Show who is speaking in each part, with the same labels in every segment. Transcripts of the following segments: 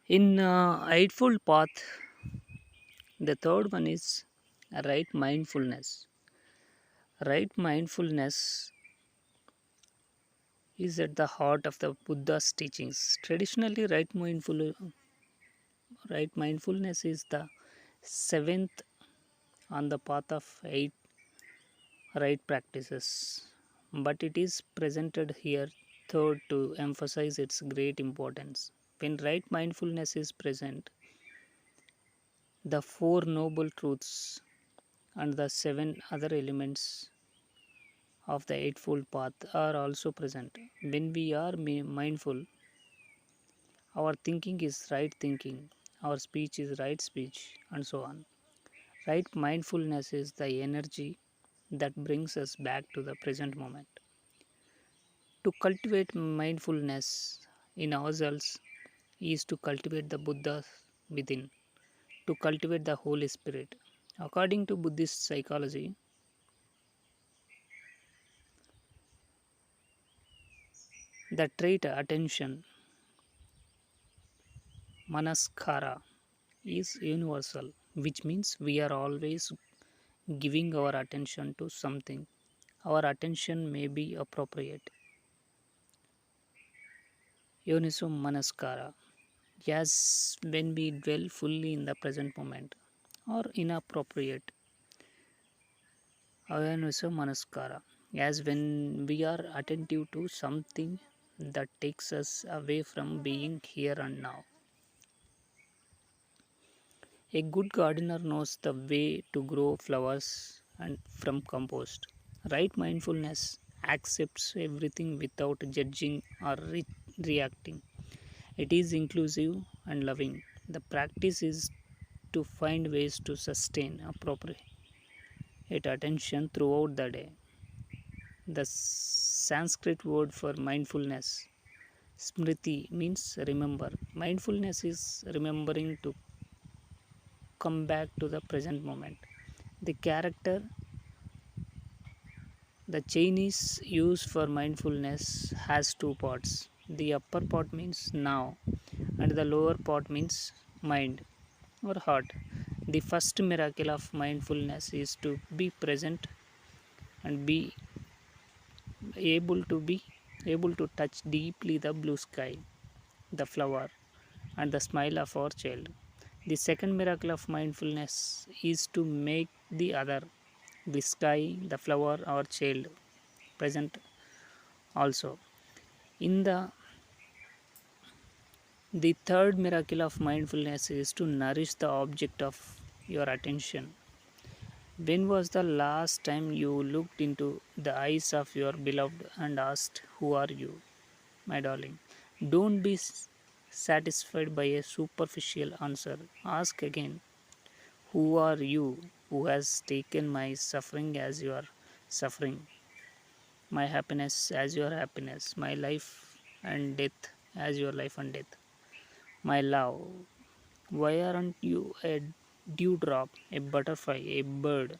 Speaker 1: In EightFold path, the third one is right mindfulness. Right mindfulness is at the heart of the Buddha's teachings. Traditionally, right mindfulness is the seventh on the path of eight right practices, but it is presented here third to emphasize its great importance. When right mindfulness is present, the four noble truths and the seven other elements of the Eightfold Path are also present. When we are mindful, our thinking is right thinking, our speech is right speech, and so on. Right mindfulness is the energy that brings us back to the present moment. To cultivate mindfulness in ourselves is to cultivate the Buddha within, to cultivate the Holy Spirit. According to Buddhist psychology, the trait attention, manaskara, is universal, which means we are always giving our attention to something. Our attention may be appropriate. Yoniso manaskara, yes, when we dwell fully in the present moment, or inappropriate. Yoniso manaskara, as when we are attentive to something that takes us away from being here and now. A good gardener knows the way to grow flowers and from compost. Right mindfulness accepts everything without judging or reacting. It is inclusive and loving. The practice is to find ways to sustain appropriate attention throughout the day. The Sanskrit word for mindfulness, smriti, means remember. Mindfulness is remembering to come back to the present moment. The character, the Chinese use for mindfulness has two parts. The upper part means now, and the lower part means mind or heart. The first miracle of mindfulness is to be present and be able to touch deeply the blue sky, the flower, and the smile of our child. The second miracle of mindfulness is to make the other, the sky, the flower, our child, present also. In the third miracle of mindfulness is to nourish the object of your attention. When was the last time you looked into the eyes of your beloved and asked, "Who are you, my darling?" Don't be satisfied by a superficial answer. Ask again, "Who are you who has taken my suffering as your suffering, my happiness as your happiness, my life and death as your life and death? My love, why aren't you a dewdrop, a butterfly, a bird?"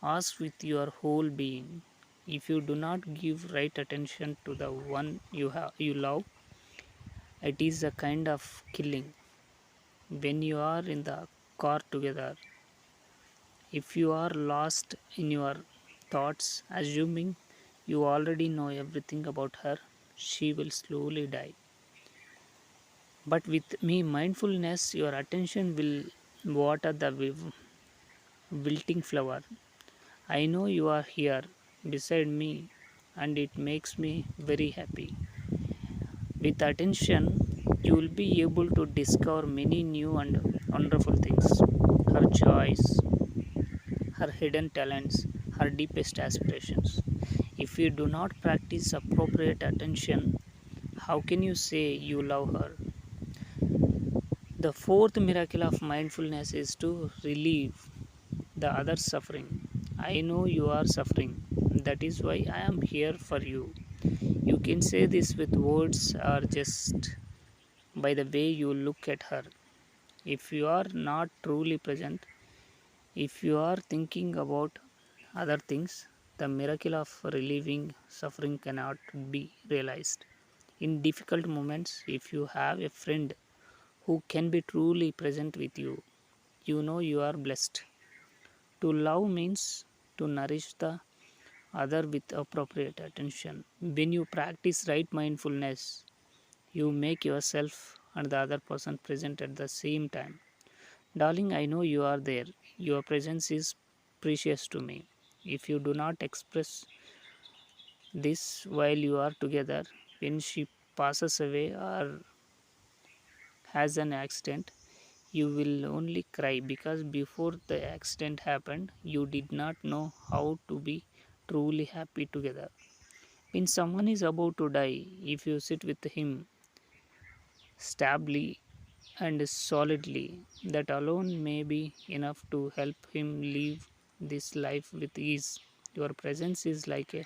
Speaker 1: Ask with your whole being. If you do not give right attention to the one you love, it is a kind of killing. When you are in the car together, if you are lost in your thoughts, assuming you already know everything about her, she will slowly die. But with me, mindfulness, your attention will water the wilting flower. I know you are here beside me, and it makes me very happy. With attention, you will be able to discover many new and wonderful things. Her joys, her hidden talents, her deepest aspirations. If you do not practice appropriate attention, how can you say you love her? The fourth miracle of mindfulness is to relieve the other's suffering. I know you are suffering. That is why I am here for you. You can say this with words or just by the way you look at her. If you are not truly present, if you are thinking about other things, the miracle of relieving suffering cannot be realized. In difficult moments, if you have a friend who can be truly present with you. You know you are blessed. To love means to nourish the other with appropriate attention. When you practice right mindfulness, you make yourself and the other person present at the same time. Darling, I know you are there. Your presence is precious to me. If you do not express this while you are together, when she passes away or has an accident, you will only cry because before the accident happened, you did not know how to be truly happy together. When someone is about to die, if you sit with him stably and solidly, that alone may be enough to help him live this life with ease. Your presence is like a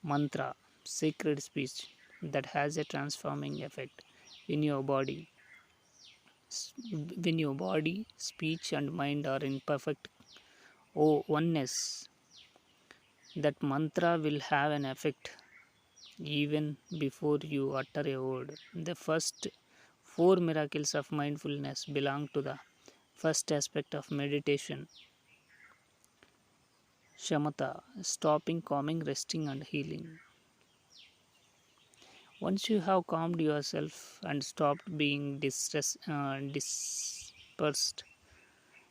Speaker 1: mantra, sacred speech that has a transforming effect in your body. When your body, speech, and mind are in perfect oneness, that mantra will have an effect even before you utter a word. The first four miracles of mindfulness belong to the first aspect of meditation, shamatha, stopping, calming, resting, and healing. Once you have calmed yourself and stopped being dispersed,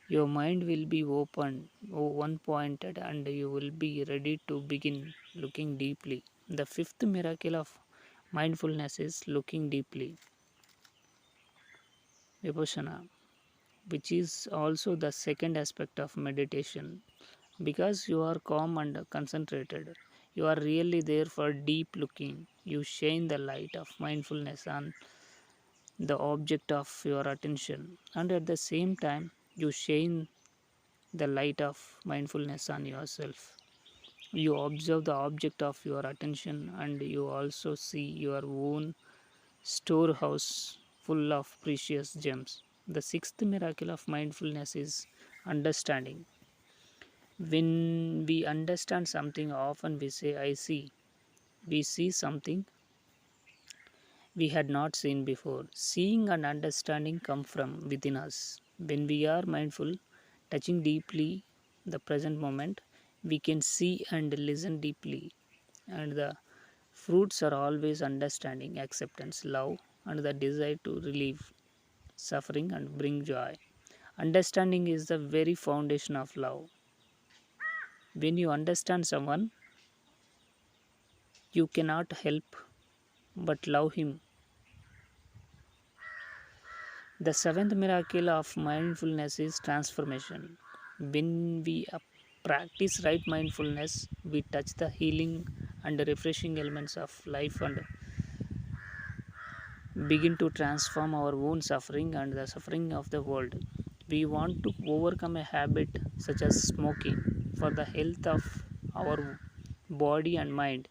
Speaker 1: your mind will be open, one pointed, and you will be ready to begin looking deeply. The fifth miracle of mindfulness is looking deeply, vipassana, which is also the second aspect of meditation. Because you are calm and concentrated, you are really there for deep looking. You shine the light of mindfulness on the object of your attention, and at the same time, you shine the light of mindfulness on yourself. You observe the object of your attention, and you also see your own storehouse full of precious gems. The sixth miracle of mindfulness is understanding. When we understand something, often we say, I see. We see something we had not seen before. Seeing and understanding come from within us. When we are mindful, touching deeply the present moment, we can see and listen deeply. And the fruits are always understanding, acceptance, love, and the desire to relieve suffering and bring joy. Understanding is the very foundation of love. When you understand someone, you cannot help but love him. The seventh miracle of mindfulness is transformation. When we practice right mindfulness, we touch the healing and refreshing elements of life and begin to transform our own suffering and the suffering of the world. We want to overcome a habit such as smoking for the health of our body and mind.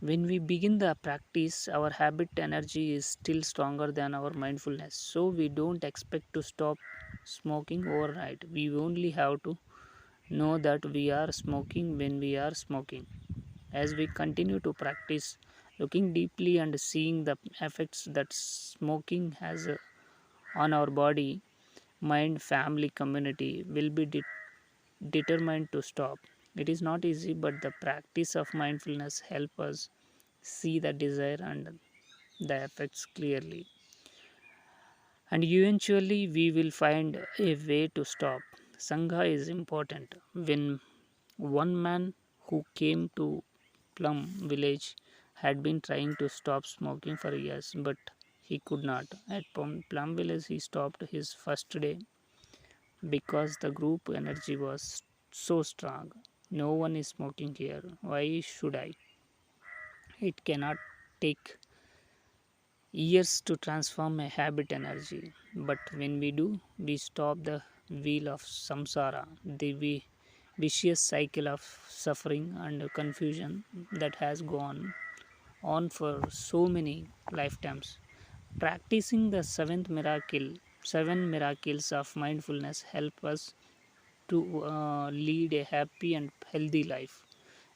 Speaker 1: When we begin the practice, our habit energy is still stronger than our mindfulness. So we don't expect to stop smoking overnight. We only have to know that we are smoking when we are smoking. As we continue to practice looking deeply and seeing the effects that smoking has on our body, mind, family, community, will be determined to stop. It is not easy, but the practice of mindfulness help us see the desire and the effects clearly. And eventually, we will find a way to stop. Sangha is important. When one man who came to Plum village had been trying to stop smoking for years, but he could not. At Plum village, he stopped his first day because the group energy was so strong. No one is smoking here. Why should I? It cannot take years to transform a habit energy. But when we do, we stop the wheel of samsara, the vicious cycle of suffering and confusion that has gone on for so many lifetimes. Practicing the seven miracles of mindfulness help us to lead a happy and healthy life,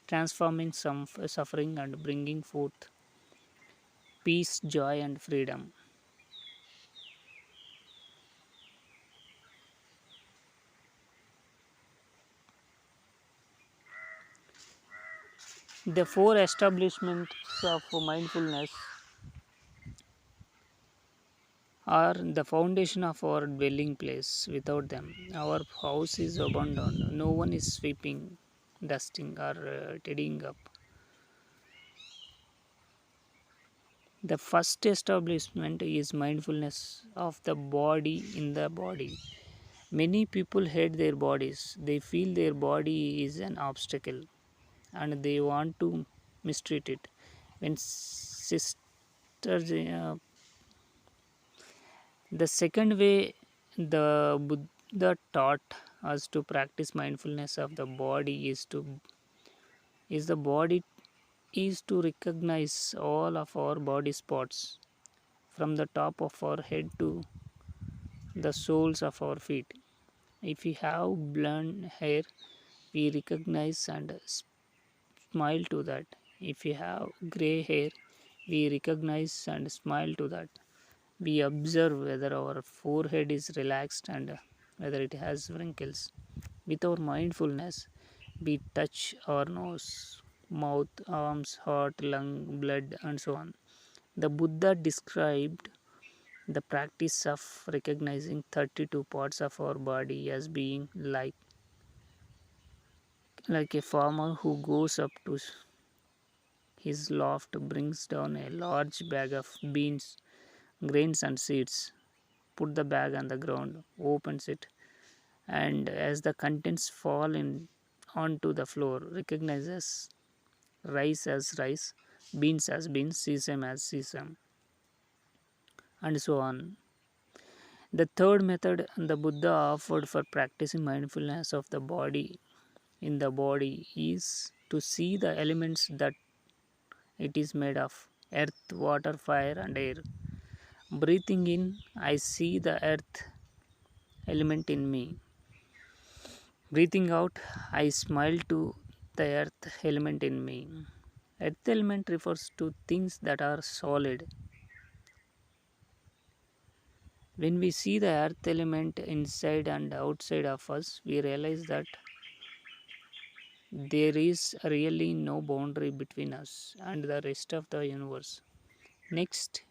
Speaker 1: transforming some suffering and bringing forth peace, joy, and freedom. The four establishments of mindfulness are the foundation of our dwelling place. Without them, our house is abandoned. No one is sweeping, dusting, or tidying up. The first establishment is mindfulness of the body in the body. Many people hate their bodies. They feel their body is an obstacle and they want to mistreat it. When sisters, the second way the Buddha taught us to practice mindfulness of the body is the body is to recognize all of our body spots from the top of our head to the soles of our feet. If we have blonde hair, we recognize and smile to that. If we have grey hair, we recognize and smile to that. We observe whether our forehead is relaxed and whether it has wrinkles. With our mindfulness, we touch our nose, mouth, arms, heart, lung, blood, and so on. The Buddha described the practice of recognizing 32 parts of our body as being like a farmer who goes up to his loft, brings down a large bag of beans, grains, and seeds, put the bag on the ground, opens it, and as the contents fall in onto the floor, recognizes rice as rice, beans as beans, sesame as sesame, and so on. The third method the Buddha offered for practicing mindfulness of the body in the body is to see the elements that it is made of: earth, water, fire, and air. Breathing in, I see the earth element in me. Breathing out, I smile to the earth element in me. Earth element refers to things that are solid. When we see the earth element inside and outside of us, we realize that there is really no boundary between us and the rest of the universe. Next,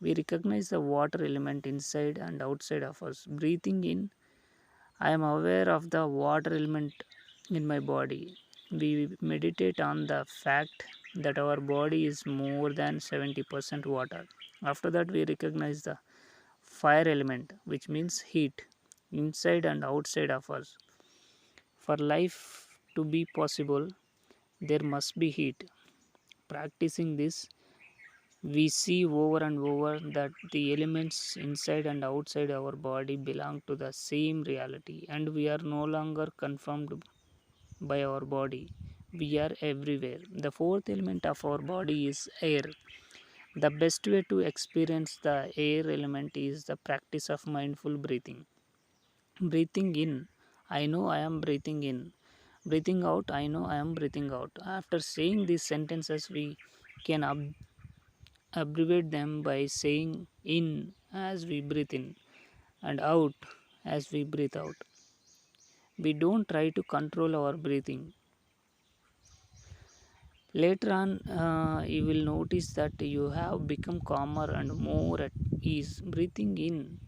Speaker 1: we recognize the water element inside and outside of us. Breathing in, I am aware of the water element in my body. We meditate on the fact that our body is more than 70% water. After that, we recognize the fire element, which means heat, inside and outside of us. For life to be possible, there must be heat. Practicing this, we see over and over that the elements inside and outside our body belong to the same reality, and we are no longer conformed by our body. We are everywhere. The fourth element of our body is air. The best way to experience the air element is the practice of mindful breathing. Breathing in, I know I am breathing in. Breathing out, I know I am breathing out. After saying these sentences, we can abbreviate them by saying in as we breathe in and out as we breathe out. We don't try to control our breathing. Later on, you will notice that you have become calmer and more at ease. Breathing in,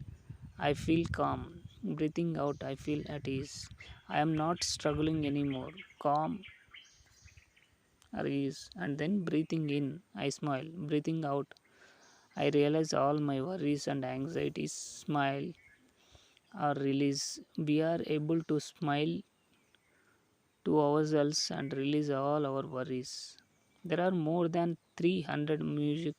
Speaker 1: I feel calm. Breathing out, I feel at ease. I am not struggling anymore. Calm or ease. And then breathing in, I smile. Breathing out, I realize all my worries and anxieties smile or release. We are able to smile to ourselves and release all our worries. There are more than 300 music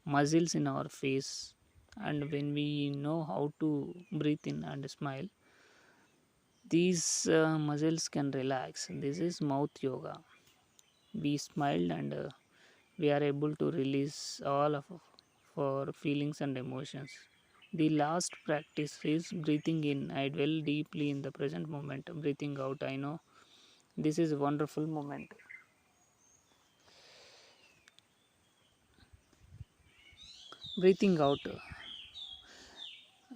Speaker 1: muscles in our face, and when we know how to breathe in and smile, these muscles can relax. This is mouth yoga. We smile and we are able to release all of our feelings and emotions. The last practice is breathing in. I dwell deeply in the present moment. Breathing out, I know this is a wonderful moment. Breathing out,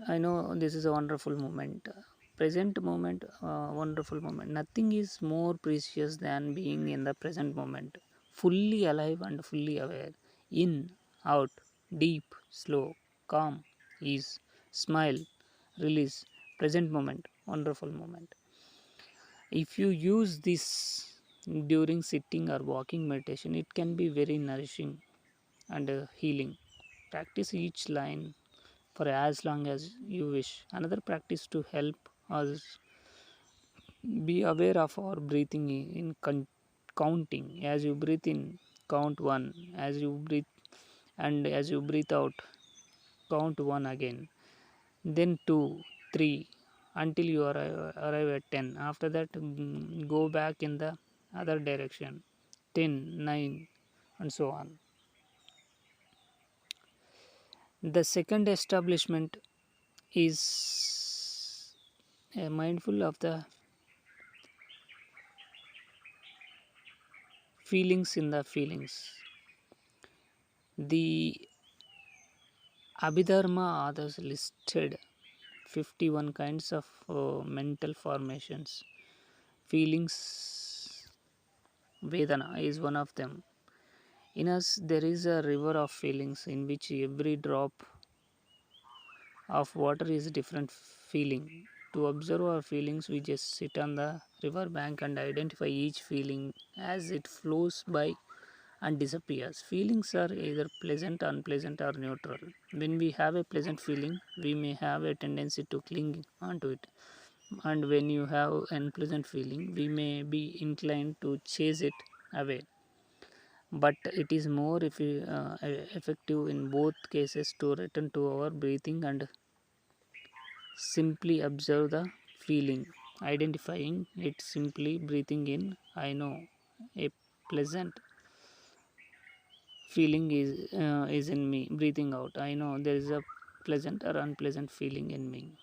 Speaker 1: I know this is a wonderful moment. Present moment, wonderful moment. Nothing is more precious than being in the present moment. fully alive and fully aware. In, out, deep, slow, calm, ease, smile, release, present moment, wonderful moment. If you use this during sitting or walking meditation, it can be very nourishing and healing. Practice each line for as long as you wish. Another practice to help us be aware of our breathing in counting. As you breathe in, count one. As you breathe and as you breathe out, count one again. Then two, three, until you arrive at 10. After that, go back in the other direction. 10, 9, and so on. The second establishment is mindful of the feelings in the feelings. The Abhidharma others listed 51 kinds of mental formations. Feelings, Vedana, is one of them. In us, there is a river of feelings in which every drop of water is a different feeling. To observe our feelings, we just sit on the river bank and identify each feeling as it flows by and disappears. Feelings are either pleasant, unpleasant, or neutral. When we have a pleasant feeling, we may have a tendency to cling onto it. And when you have an unpleasant feeling, we may be inclined to chase it away. But it is more effective in both cases to return to our breathing and simply observe the feeling, identifying it, simply breathing in. I know a pleasant feeling is in me. Breathing out, I know there is a pleasant or unpleasant feeling in me.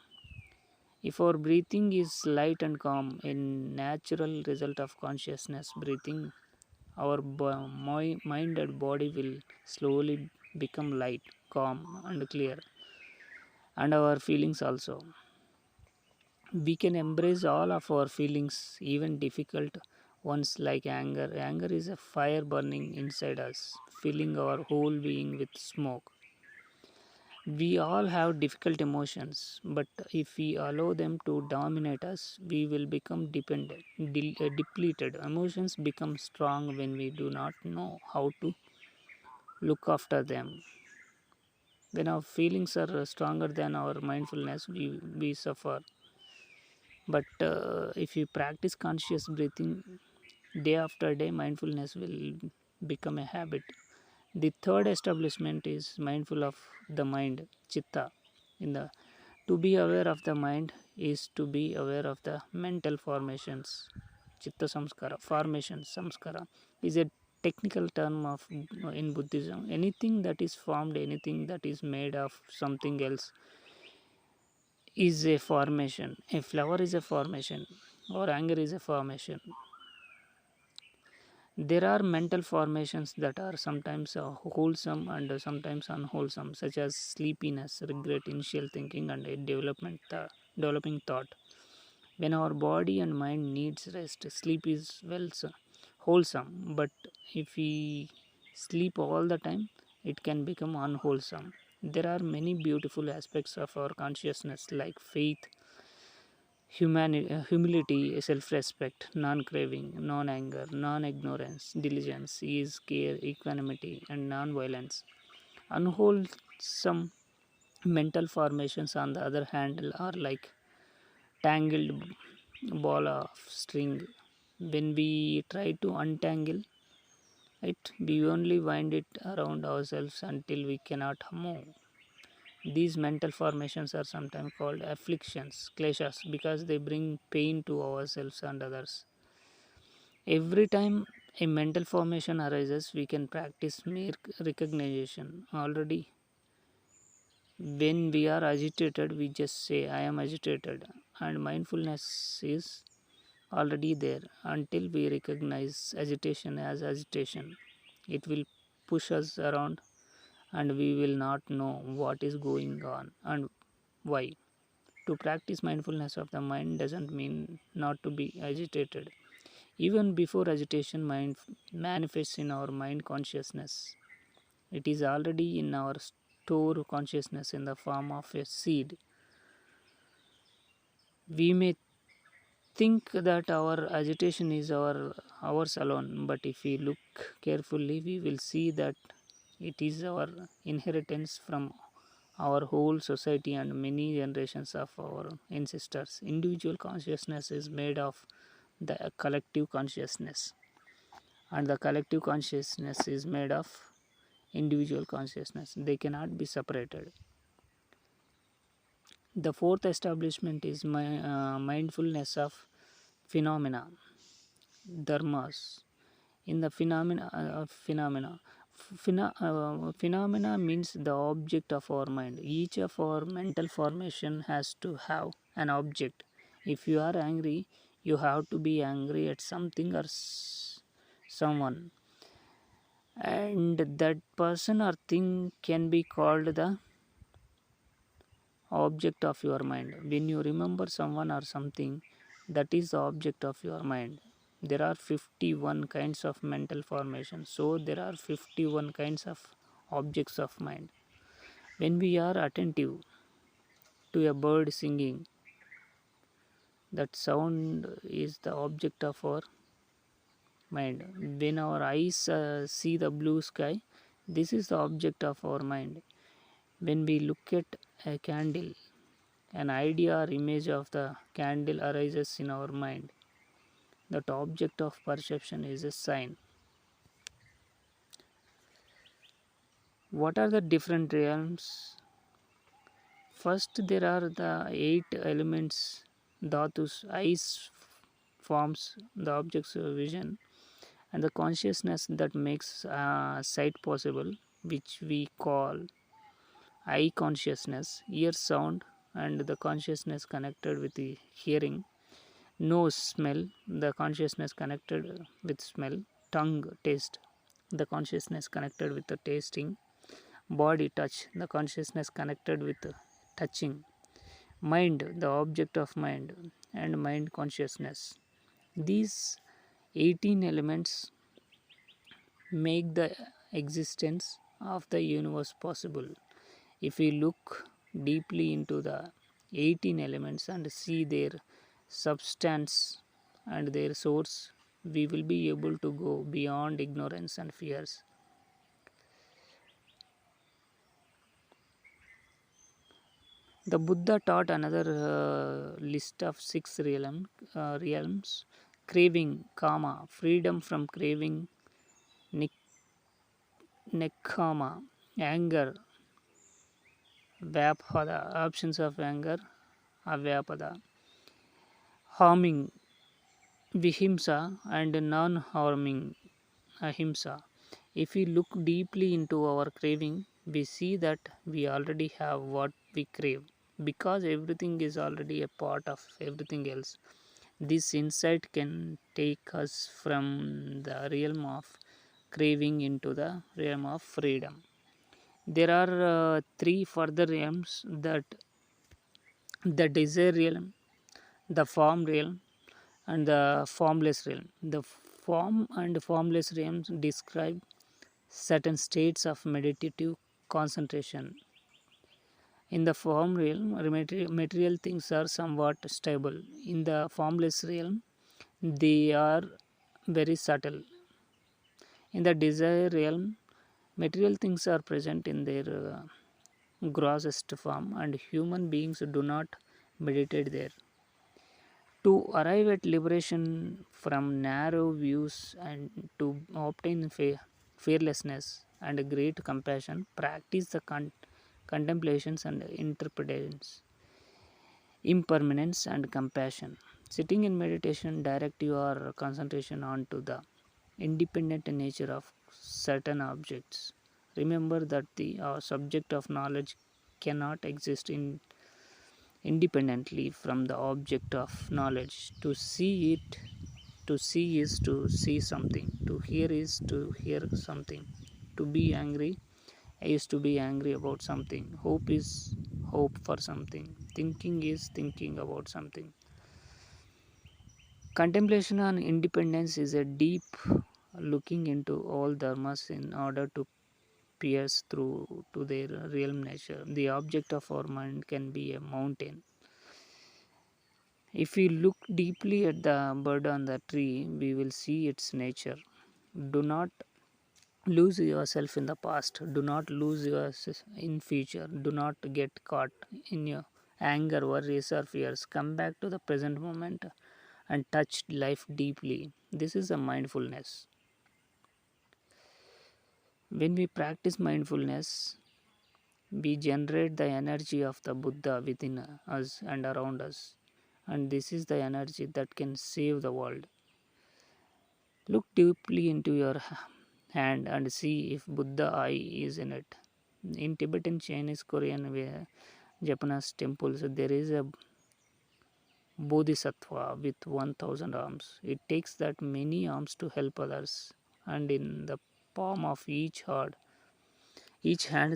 Speaker 1: If our breathing is light and calm, a natural result of consciousness breathing, our mind and body will slowly become light, calm, and clear, and our feelings also. We can embrace all of our feelings, even difficult ones like anger. Anger is a fire burning inside us, filling our whole being with smoke. We all have difficult emotions, but if we allow them to dominate us, we will become depleted. Emotions become strong when we do not know how to look after them. When our feelings are stronger than our mindfulness, we suffer. But if you practice conscious breathing day after day, mindfulness will become a habit. The third establishment is mindful of the mind, chitta. In the To be aware of the mind is to be aware of the mental formations. Chitta samskara, formation samskara, is a technical term of in Buddhism. Anything that is formed, anything that is made of something else is a formation. A flower is a formation, or anger is a formation. There are mental formations that are sometimes wholesome and sometimes unwholesome, such as sleepiness, regret, initial thinking, and a developing thought. When our body and mind needs rest, sleep is wholesome. But if we sleep all the time, it can become unwholesome. There are many beautiful aspects of our consciousness, like faith, humility, self respect, non craving, non anger, non ignorance, diligence, ease, care, equanimity, and non violence. Unwholesome mental formations, on the other hand, are like tangled ball of string. When we try to untangle it, we only wind it around ourselves until we cannot move. These mental formations are sometimes called afflictions, kleshas, because they bring pain to ourselves and others. Every time a mental formation arises, we can practice mere recognition. Already, when we are agitated, we just say, I am agitated, and mindfulness is already there. Until we recognize agitation as agitation, it will push us around and we will not know what is going on and why. To practice mindfulness of the mind doesn't mean not to be agitated. Even before agitation mind manifests in our mind consciousness, it is already in our store consciousness in the form of a seed. We may think that our agitation is ours alone, but if we look carefully, we will see that it is our inheritance from our whole society and many generations of our ancestors. Individual consciousness is made of the collective consciousness, and the collective consciousness is made of individual consciousness. They cannot be separated. The fourth establishment is mindfulness of phenomena, dharmas. In the phenomena means the object of our mind. Each of our mental formation has to have an object. If you are angry, you have to be angry at something or someone, and that person or thing can be called the object of your mind. When you remember someone or something, that is the object of your mind. There are 51 kinds of mental formation, so there are 51 kinds of objects of mind. When we are attentive to a bird singing, that sound is the object of our mind. When our eyes see the blue sky, this is the object of our mind. When we look at a candle, an idea or image of the candle arises in our mind. That object of perception is a sign. What are the different realms? First, there are the eight elements, dhatus, eyes forms the object's vision, and the consciousness that makes sight possible, which we call eye consciousness, ear sound, and the consciousness connected with the hearing, nose smell, the consciousness connected with smell, tongue taste, the consciousness connected with the tasting, body touch, the consciousness connected with touching, mind, the object of mind, and mind consciousness. These 18 elements make the existence of the universe possible. If we look deeply into the 18 elements and see their substance and their source, we will be able to go beyond ignorance and fears. The Buddha taught another list of six realms: craving, kama, freedom from craving, nekama, anger, vyapada, options of anger, avyapada, harming, vihimsa, and non harming, ahimsa. If we look deeply into our craving, we see that we already have what we crave because everything is already a part of everything else. This insight can take us from the realm of craving into the realm of freedom. There are three further realms: that the desire realm, the form realm, and the formless realm. The form and formless realms describe certain states of meditative concentration. In the form realm, material things are somewhat stable. In the formless realm, they are very subtle. In the desire realm, material things are present in their grossest form, and human beings do not meditate there. To arrive at liberation from narrow views and to obtain fearlessness and great compassion, practice the contemplations and interpretations, impermanence and compassion. Sitting in meditation, direct your concentration onto the independent nature of certain objects. Remember that the subject of knowledge cannot exist independently from the object of knowledge. To see is to see something, to hear is to hear something, to be angry is to be angry about something, hope is hope for something, thinking is thinking about something. Contemplation on independence is a deep looking into all dharmas in order to pierce through to their real nature. The object of our mind can be a mountain. If we look deeply at the bird on the tree, we will see its nature. Do not lose yourself in the past. Do not lose yourself in future. Do not get caught in your anger, worries, or fears. Come back to the present moment and touch life deeply. This is a mindfulness. When we practice mindfulness, we generate the energy of the Buddha within us and around us. And this is the energy that can save the world. Look deeply into your hand and see if Buddha eye is in it. In Tibetan, Chinese, Korean, Japanese temples, there is a bodhisattva with 1000 arms. It takes that many arms to help others. And in the palm of each hand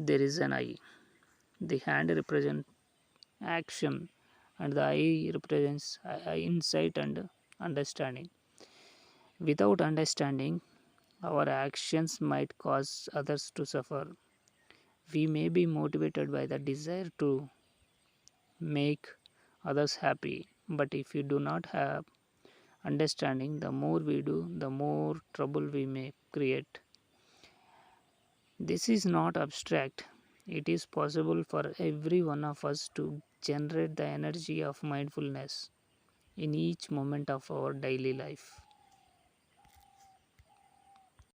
Speaker 1: there is an eye. The hand represents action, and the eye represents insight and understanding. Without understanding, our actions might cause others to suffer. We may be motivated by the desire to make others happy, but if you do not have understanding, the more we do, the more trouble we may create. This is not abstract. It is possible for every one of us to generate the energy of mindfulness in each moment of our daily life.